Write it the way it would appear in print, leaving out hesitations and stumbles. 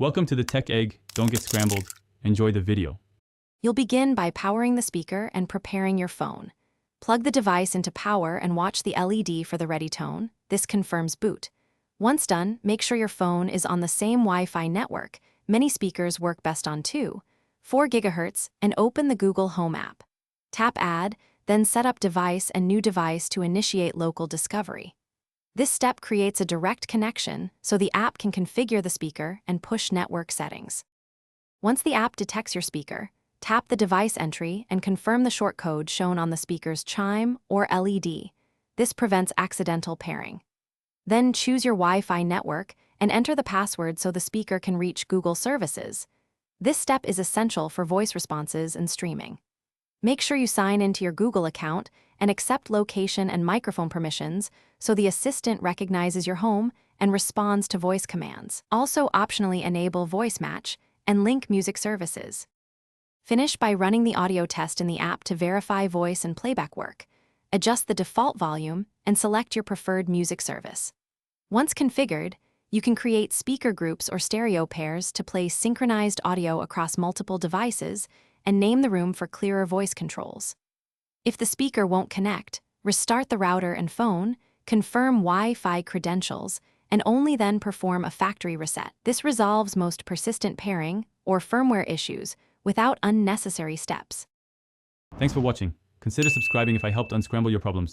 Welcome to the Tech Egg. Don't get scrambled. Enjoy the video. You'll begin by powering the speaker and preparing your phone. Plug the device into power and watch the LED for the ready tone. This confirms boot. Once done, make sure your phone is on the same Wi-Fi network. Many speakers work best on 4 GHz, and open the Google Home app. Tap Add, then set up device and new device to initiate local discovery. This step creates a direct connection so the app can configure the speaker and push network settings. Once the app detects your speaker, tap the device entry and confirm the short code shown on the speaker's chime or LED. This prevents accidental pairing. Then choose your Wi-Fi network and enter the password so the speaker can reach Google services. This step is essential for voice responses and streaming. Make sure you sign into your Google account and accept location and microphone permissions so the assistant recognizes your home and responds to voice commands. Also optionally enable voice match and link music services. Finish by running the audio test in the app to verify voice and playback work. Adjust the default volume and select your preferred music service. Once configured, you can create speaker groups or stereo pairs to play synchronized audio across multiple devices and name the room for clearer voice controls. If the speaker won't connect, restart the router and phone, confirm Wi-Fi credentials, and only then perform a factory reset. This resolves most persistent pairing or firmware issues without unnecessary steps. Thanks for watching. Consider subscribing if I helped unscramble your problems.